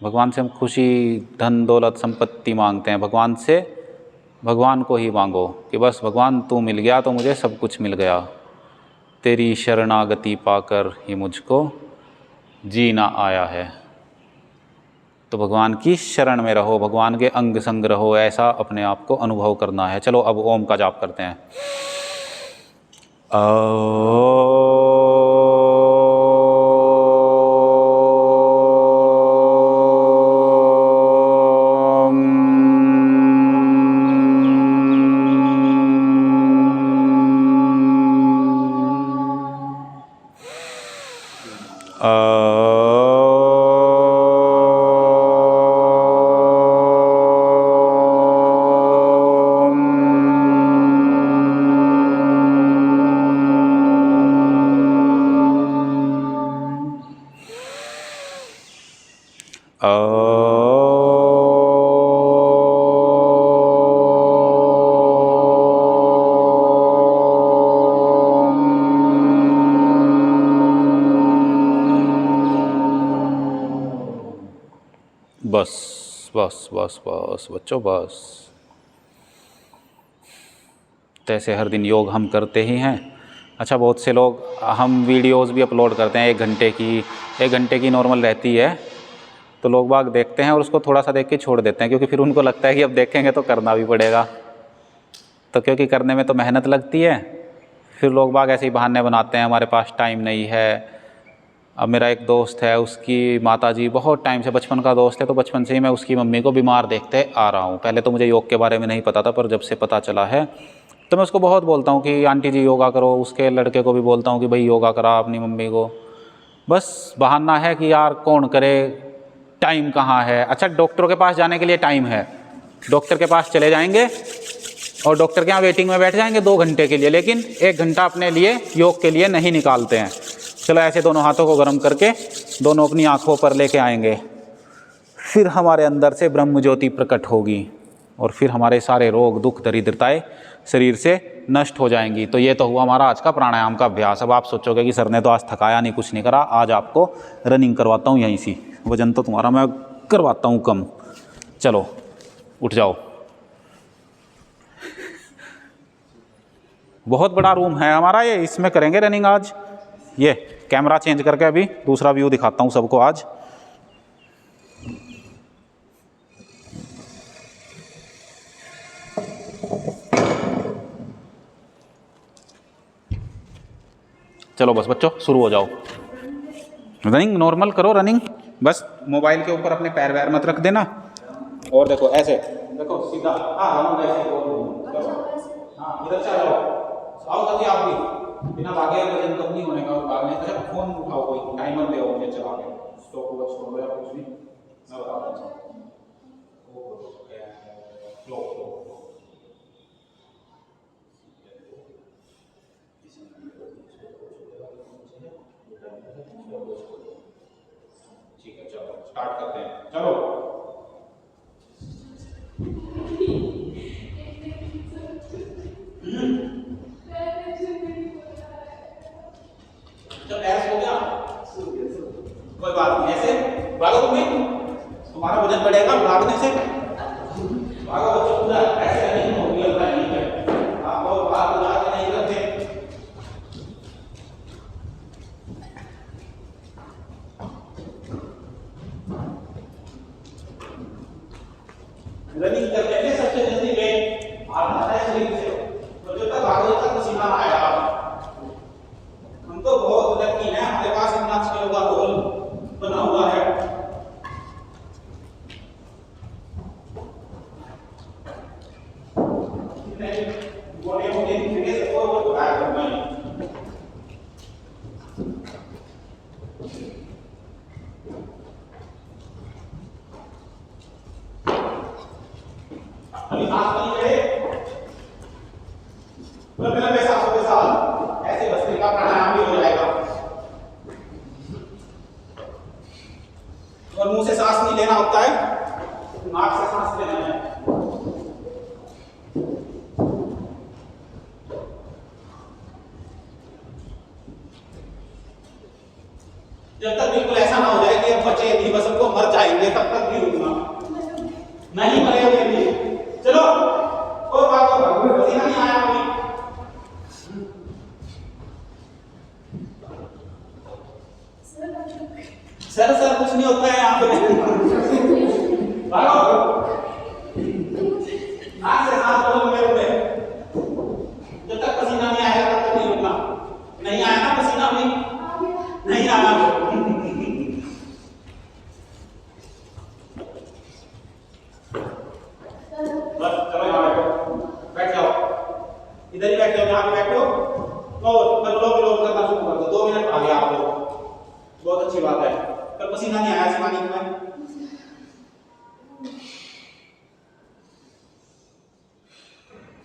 भगवान से हम खुशी, धन दौलत, संपत्ति मांगते हैं, भगवान से भगवान को ही मांगो कि बस भगवान तू मिल गया तो मुझे सब कुछ मिल गया, तेरी शरणागति पाकर ही मुझको जीना आया है। तो भगवान की शरण में रहो, भगवान के अंग संग रहो, ऐसा अपने आप को अनुभव करना है। चलो अब ओम का जाप करते हैं। बस बस बस बस बच्चों बस। तो ऐसे हर दिन योग हम करते ही हैं। अच्छा, बहुत से लोग, हम वीडियोस भी अपलोड करते हैं 1 घंटे की नॉर्मल रहती है, तो लोग बाग देखते हैं और उसको थोड़ा सा देख के छोड़ देते हैं, क्योंकि फिर उनको लगता है कि अब देखेंगे तो करना भी पड़ेगा। तो क्योंकि करने में तो मेहनत लगती है, फिर लोग बाग ऐसे ही बहाने बनाते हैं, हमारे पास टाइम नहीं है। अब मेरा एक दोस्त है, उसकी माताजी बहुत टाइम से, बचपन का दोस्त है, तो बचपन से ही मैं उसकी मम्मी को बीमार देखते आ रहा हूँ। पहले तो मुझे योग के बारे में नहीं पता था, पर जब से पता चला है तो मैं उसको बहुत बोलता हूँ कि आंटी जी योगा करो। उसके लड़के को भी बोलता हूँ कि भाई योगा करा अपनी मम्मी को। बस बहाना है कि यार कौन करे, टाइम कहाँ है। अच्छा, डॉक्टर के पास जाने के लिए टाइम है, डॉक्टर के पास चले जाएंगे और डॉक्टर के यहाँ वेटिंग में बैठ जाएंगे 2 घंटे के लिए, लेकिन 1 घंटा अपने लिए योग के लिए नहीं निकालते हैं। चलो ऐसे दोनों हाथों को गर्म करके दोनों अपनी आंखों पर लेके आएंगे, फिर हमारे अंदर से ब्रह्म ज्योति प्रकट होगी और फिर हमारे सारे रोग, दुख, दरिद्रताएं शरीर से नष्ट हो जाएंगी। तो ये तो हुआ हमारा आज का प्राणायाम का अभ्यास। अब आप सोचोगे कि सर ने तो आज थकाया नहीं, कुछ नहीं करा। आज आपको रनिंग करवाता हूँ यहीं सी, वजन तो तुम्हारा मैं करवाता हूँ कम। चलो उठ जाओ। बहुत बड़ा रूम है हमारा ये, इसमें करेंगे रनिंग आज। ये कैमरा चेंज करके अभी दूसरा व्यू दिखाता हूँ सबको आज। चलो बस बच्चों शुरू हो जाओ। रनिंग नॉर्मल करो, रनिंग बस मोबाइल के ऊपर अपने पैर वैर मत रख देना। और देखो ऐसे, देखो सीधा, हाँ ऐसे, हाँ इधर से आओ, आओ जल्दी आप भी, बिना भागे वजन कम नहीं होने का। भागने का फोन उठाओ, कोई टाइमर ले आओ, चला के स्टॉप वॉच छोड़ दो या कुछ भी, मैं बताता हूँ। ठीक है चलो स्टार्ट करते हैं। चलो जब ऐसा हो गया कोई बात नहीं, ऐसे भागो तुम भी, तुम्हारा वजन बढ़ेगा भागने से। भागो बच्चों पूरा, ऐसे नहीं होगी, अल्लाह नहीं है, आप लोग भाग जाके नहीं करते। रनिंग करने में सबसे जल्दी वेट आता है शरीर से, तो जब तक भागो तक पसीना आएगा। हम तो बहुत लकी हैं, हमारे पास इतना अच्छा योगा हॉल बना हुआ है। बॉडी बॉडी फिटनेस और बढ़ाया करना है। और मुंह से सांस नहीं लेना होता है, नाक से सांस लेना है। जब तक बिल्कुल ऐसा ना हो जाए कि अब बचे नहीं, बस हमको मर जाएंगे, तब तक भी रुकना नहीं, मरेंगे नहीं। चलो और बात हो, पसीना नहीं आया अभी। सर सर कुछ नहीं होता है यहाँ पे। भागो, नाक से सांस लो मेरे पे। जब तक पसीना नहीं आएगा तब तक नहीं रुकना। नहीं आया ना पसीना अभी? नहीं आया। बस चलो यहाँ बैठो, बैठ जाओ, इधर ही बैठ जाओ, यहाँ पे बैठो और लोग करना शुरू कर दो। 2 मिनट आ गया आप लोग, बहुत अच्छी बात है। पर पसीना नहीं आया इस पानी में।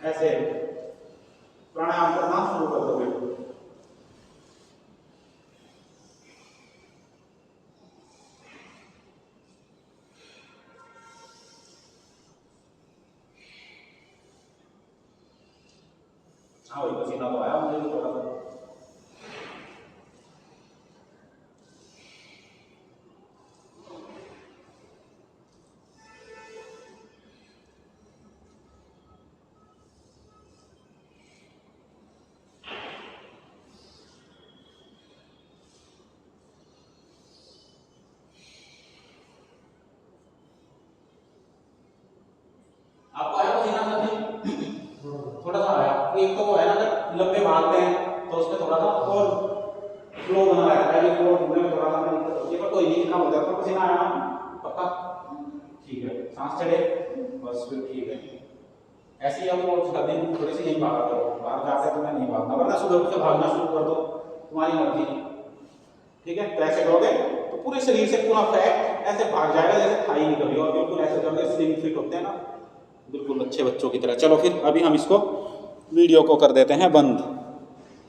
ऐसे प्राणायाम करना शुरू कर दो। हाँ वही पसीना तो आया मुझे थोड़ा सा। आपको आया पसीना नहीं? थोड़ा सा आया। एक तो वो है ना, अगर लंबे भागते हैं तो उसमें थोड़ा सा और फ्लो बना रहता है, फ्लो ढूंढने में थोड़ा सा दिक्कत होती है, पर कोई नहीं, इतना हो जाता है। पसीना आया ना पक्का? ठीक है, सांस चढ़े बस, फिर ठीक है। ऐसे ही हम लोग कर दिन थोड़ी सी यही भागा करो, बाहर जाते तो मैं नहीं भागना, वरना सुबह उठ के भागना शुरू कर दो, तुम्हारी मर्जी। ठीक है, तो ऐसे करोगे तो पूरे शरीर से पूरा फैट ऐसे भाग जाएगा जैसे था ही नहीं कभी, और बिल्कुल ऐसे करोगे स्लिम फिट होते हैं ना, बिल्कुल अच्छे बच्चों की तरह। चलो फिर अभी हम इसको वीडियो को कर देते हैं बंद।